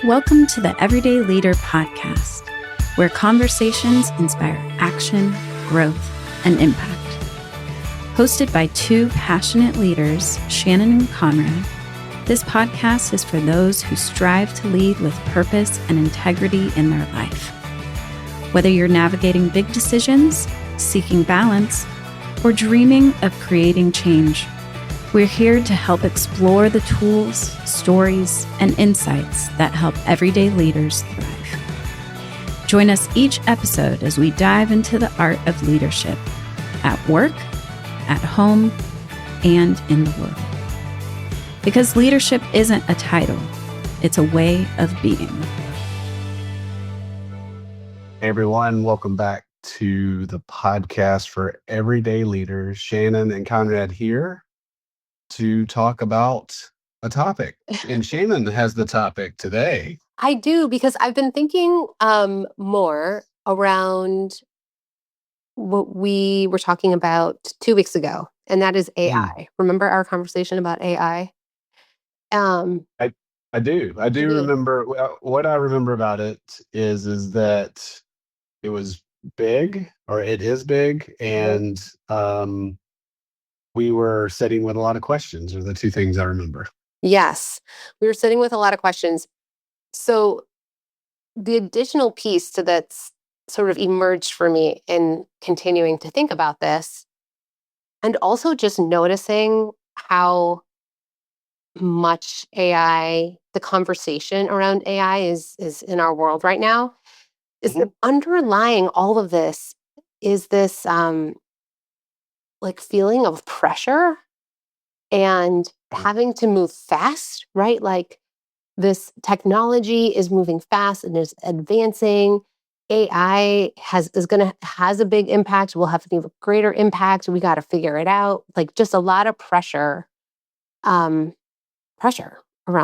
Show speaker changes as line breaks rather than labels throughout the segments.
Welcome to the Everyday Leader podcast, where conversations inspire action, growth, and impact. Hosted by two passionate leaders, Shannon and Conrad, this podcast is for those who strive to lead with purpose and integrity in their life. Whether you're navigating big decisions, seeking balance, or dreaming of creating change, we're here to help explore the tools, stories, and insights that help everyday leaders thrive. Join us each episode as we dive into the art of leadership at work, at home, and in the world. Because leadership isn't a title, it's a way of being.
Hey everyone, welcome back to the podcast for Everyday Leaders. Shannon and Conrad here to talk about a topic. And Shannon has the topic today.
I do, because I've been thinking more around what we were talking about 2 weeks ago, and that is AI. Remember our conversation about AI?
I do remember. What I remember about it is that it was big, or it is big, and we were sitting with a lot of questions, are the two things I remember.
Yes, we were sitting with a lot of questions. So the additional piece to that's sort of emerged for me in continuing to think about this, and also just noticing how much AI, the conversation around AI is in our world right now, is that underlying all of this is this like feeling of pressure and having to move fast, right? Like this technology is moving fast and is advancing. AI has a big impact. We'll have an even greater impact. We got to figure it out. Like just a lot of pressure around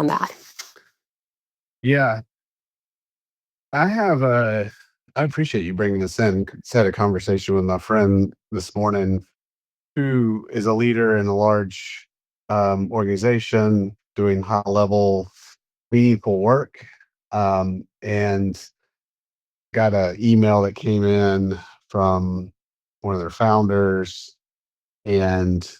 that.
Yeah, I appreciate you bringing this in. Had a conversation with my friend this morning who is a leader in a large organization doing high level, meaningful work, and got an email that came in from one of their founders, and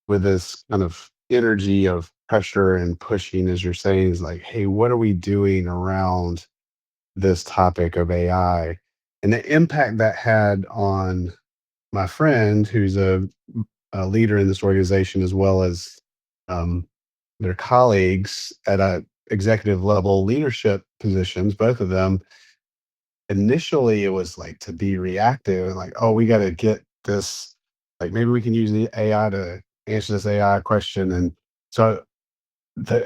with this kind of energy of pressure and pushing, as you're saying, is like, hey, what are we doing around this topic of AI? And the impact that had on my friend, who's a leader in this organization, as well as their colleagues at a executive level leadership positions, both of them. Initially, it was like to be reactive and like, oh, we got to get this. Like maybe we can use the AI to answer this AI question. And so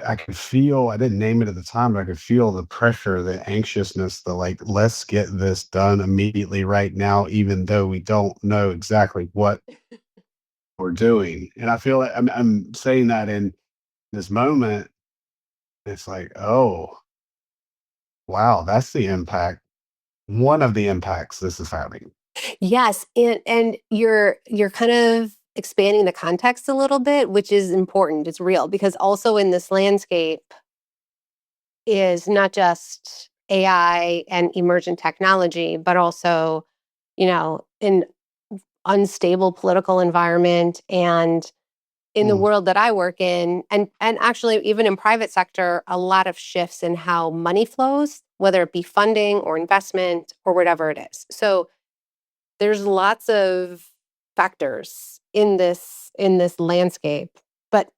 I could feel, I didn't name it at the time, but I could feel the pressure, the anxiousness, the like, let's get this done immediately right now, even though we don't know exactly what we're doing. And I feel like I'm saying that in this moment, it's like, oh, wow, that's the impact. One of the impacts this is having.
Yes, and you're kind of expanding the context a little bit, which is important. It's real, because also in this landscape is not just AI and emergent technology, but also, an unstable political environment, and in the world that I work in, and actually even in private sector, a lot of shifts in how money flows, whether it be funding or investment or whatever it is. So there's lots of factors in this landscape. But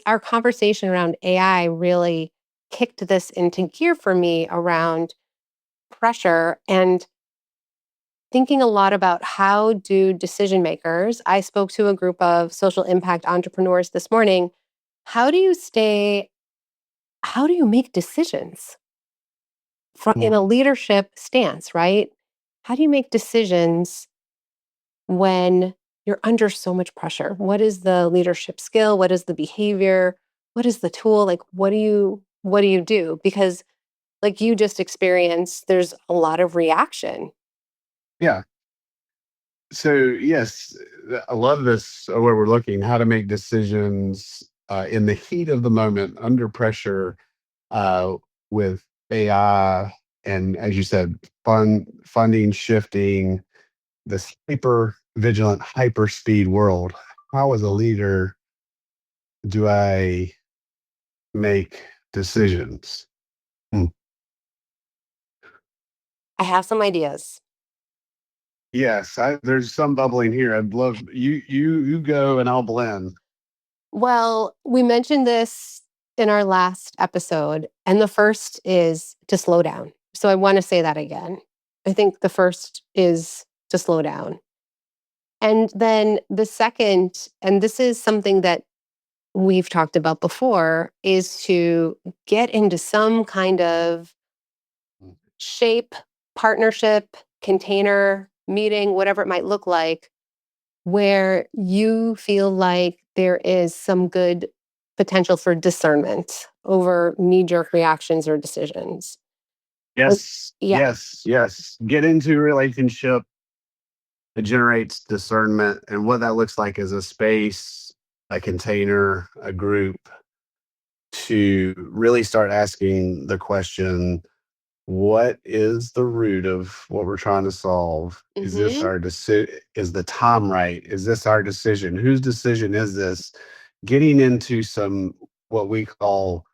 our conversation around AI really kicked this into gear for me around pressure and thinking a lot about how do decision makers. I spoke to a group of social impact entrepreneurs this morning. How do you make decisions in a leadership stance, right? How do you make decisions when you're under so much pressure? What is the leadership skill? What is the behavior? What is the tool? Like, what do you do? Because like you just experienced, there's a lot of reaction.
Yeah. So yes, I love this, where we're looking how to make decisions in the heat of the moment under pressure. uh, with AI and, as you said, funding shifting, this hyper vigilant, hyper speed world. How, as a leader, do I make decisions? Hmm.
I have some ideas.
Yes, there's some bubbling here. I'd love you go and I'll blend.
Well, we mentioned this in our last episode, and the first is to slow down. So I want to say that again. I think the first is to slow down. And then the second, and this is something that we've talked about before, is to get into some kind of shape, partnership, container, meeting, whatever it might look like, where you feel like there is some good potential for discernment over knee-jerk reactions or decisions.
Yes,
Yeah.
yes. Get into a relationship that generates discernment, and what that looks like is a space, a container, a group to really start asking the question, what is the root of what we're trying to solve? Is this
Mm-hmm.
our decision? Is the time right? Is this our decision? Whose decision is this? Getting into some what we call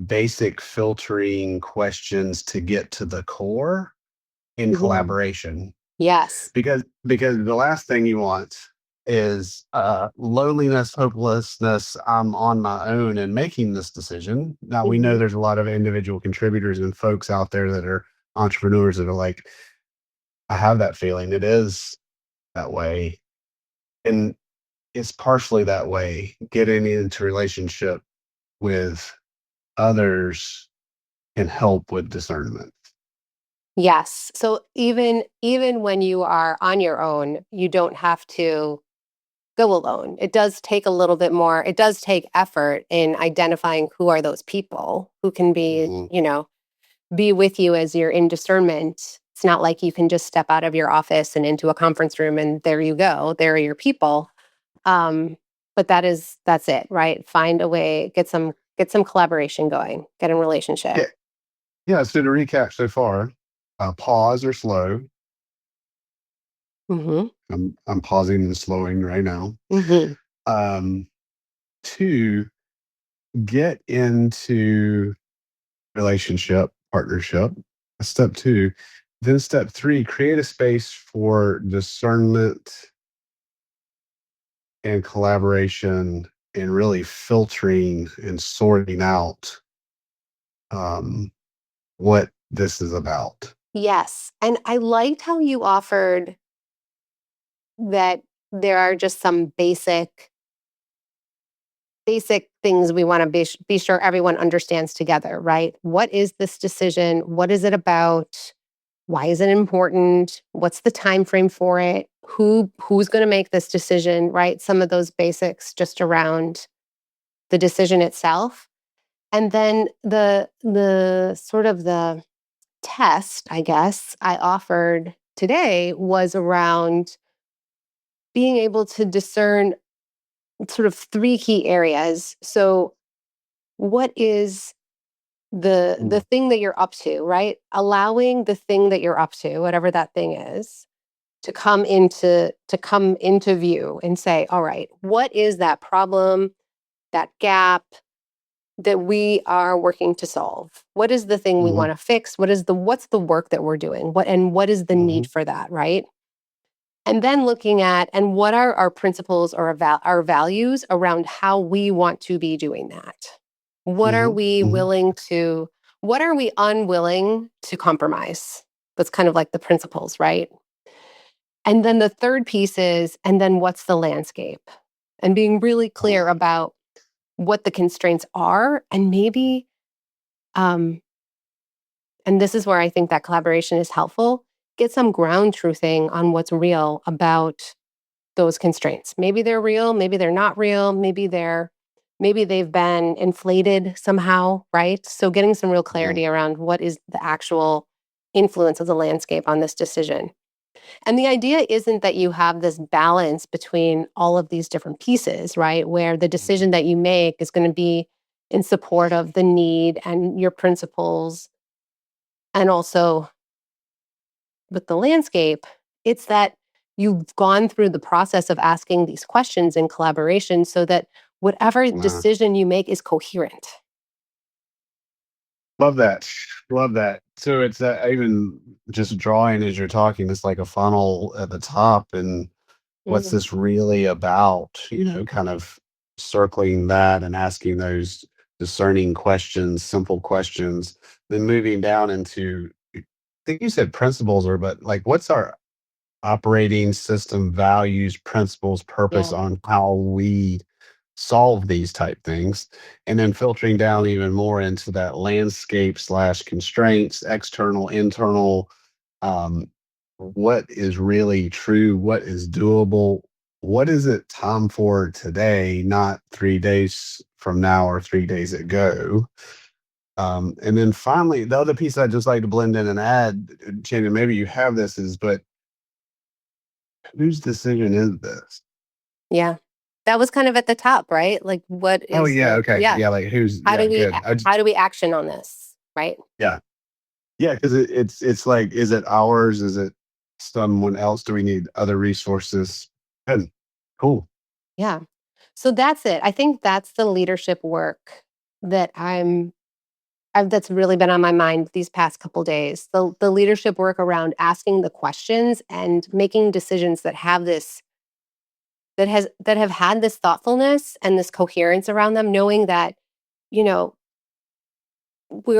basic filtering questions to get to the core in
Mm-hmm.
collaboration.
Yes.
Because the last thing you want is loneliness, hopelessness. I'm on my own and making this decision. Now we know
Mm-hmm.
there's a lot of individual contributors and folks out there that are entrepreneurs that are like, I have that feeling. It is that way, and it's partially that way. Getting into relationship with others can help with discernment.
Yes. So even when you are on your own, you don't have to go alone. It does take a little bit more. It does take effort in identifying who are those people who can be,
Mhm.
be with you as you're in discernment. It's not like you can just step out of your office and into a conference room and there you go. There are your people. But that's it, right? Find a way, get some collaboration going, get in relationship.
Yeah, yeah. So to recap so far, pause or slow.
Mm-hmm.
I'm pausing and slowing right now.
Mm-hmm.
Um, Two, get into relationship, partnership. Step two. Then step three, create a space for discernment and collaboration and really filtering and sorting out um, what this is about.
Yes. And I liked how you offered that there are just some basic things we want to be sure everyone understands together, right? What is this decision? What is it about? Why is it important? What's the time frame for it? Who's going to make this decision, right? Some of those basics just around the decision itself. And then the sort of the test, I guess, I offered today was around being able to discern sort of three key areas. So what is the
Mm.
thing that you're up to, right? Allowing the thing that you're up to, whatever that thing is, to come into view and say, all right, what is that problem, that gap that we are working to solve? What is the thing we
Mhm,
want to fix? What's the work that we're doing? What is the need
mhm,
for that, right? And then looking at and what are our principles or our values around how we want to be doing that? What are
mhm,
we
mhm,
willing to, what are we unwilling to compromise? That's kind of like the principles, right? And then the third piece is, and then what's the landscape? And being really clear
uh,
about what the constraints are. And maybe, um, and this is where I think that collaboration is helpful, get some ground truthing on what's real about those constraints. Maybe they're real, maybe they're not real, maybe they've been inflated somehow, right? So getting some real
mhm,
clarity around what is the actual influence of the landscape on this decision. And the idea isn't that you have this balance between all of these different pieces, right? Where the
mhm,
decision that you make is going to be in support of the need and your principles. And also with the landscape, it's that you've gone through the process of asking these questions in collaboration so that whatever
Wow.
decision you make is coherent.
Love that. Love that. So it's even just drawing as you're talking, it's like a funnel at the top. And what's
Mhm.
this really about? Kind of circling that and asking those discerning questions, simple questions, then moving down into, I think you said principles, but like, what's our operating system, values, principles, purpose
Yeah.
on how we solve these type things, and then filtering down even more into that landscape slash constraints, external, internal, what is really true, what is doable, what is it time for today, not 3 days from now or 3 days ago. And then finally, the other piece I'd just like to blend in and add, Shannon, maybe you have this, but whose decision is this?
Yeah. That was kind of at the top, right? Like what
Oh
is
yeah,
the
okay,
yeah.
yeah, like who's,
How
yeah,
do we
good.
how do we action on this? Right?
Yeah, yeah, because it's like, is it ours? Is it someone else? Do we need other resources? Good, cool.
Yeah. So that's it. I think that's the leadership work that that's really been on my mind these past couple days. The leadership work around asking the questions and making decisions that have this that have had this thoughtfulness and this coherence around them, knowing that, you know, we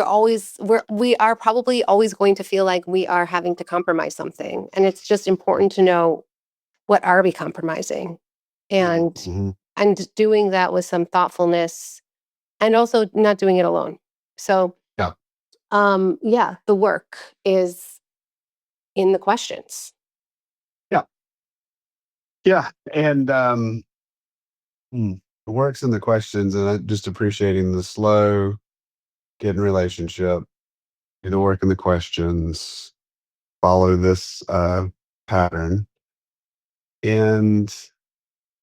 are probably always going to feel like we are having to compromise something. And it's just important to know, what are we compromising? And
Mhm.
doing that with some thoughtfulness, and also not doing it alone. So
Yeah,
yeah, the work is in the questions.
yeah, yeah, and it works in the questions, and just appreciating the slow, get in relationship, do the work in the questions, follow this pattern, and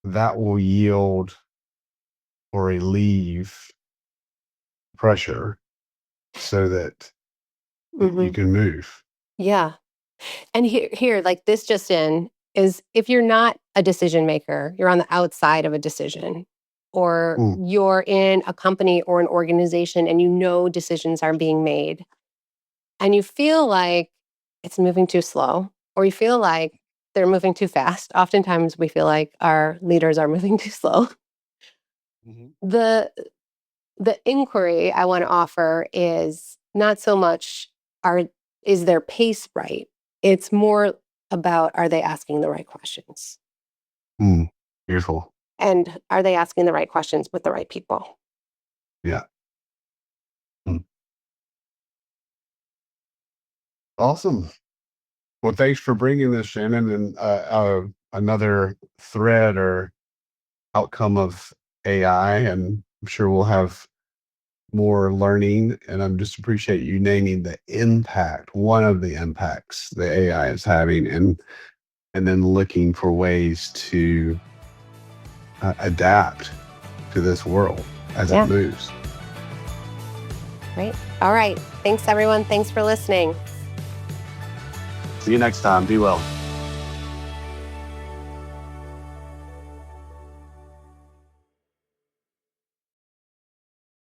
that will yield or relieve pressure so that you
Hmm.
can move.
Yeah. And here, like this just in is, if you're not a decision maker, you're on the outside of a decision, or
Mm,
you're in a company or an organization and you know decisions are being made and you feel like it's moving too slow, or you feel like they're moving too fast. Oftentimes we feel like our leaders are moving too slow.
mhm.
The inquiry I want to offer is not so much, are is their pace right? It's more about, are they asking the right questions?
Mm, beautiful.
And are they asking the right questions with the right people?
Yeah. Mm. Awesome. Well, thanks for bringing this, Shannon. And another thread or outcome of AI. And I'm sure we'll have more learning. And I'm just appreciate you naming the impact, one of the impacts the AI is having, and then looking for ways to adapt to this world as it
Yeah.
moves.
Great. All right. Thanks, everyone. Thanks for listening.
See you next time. Be well.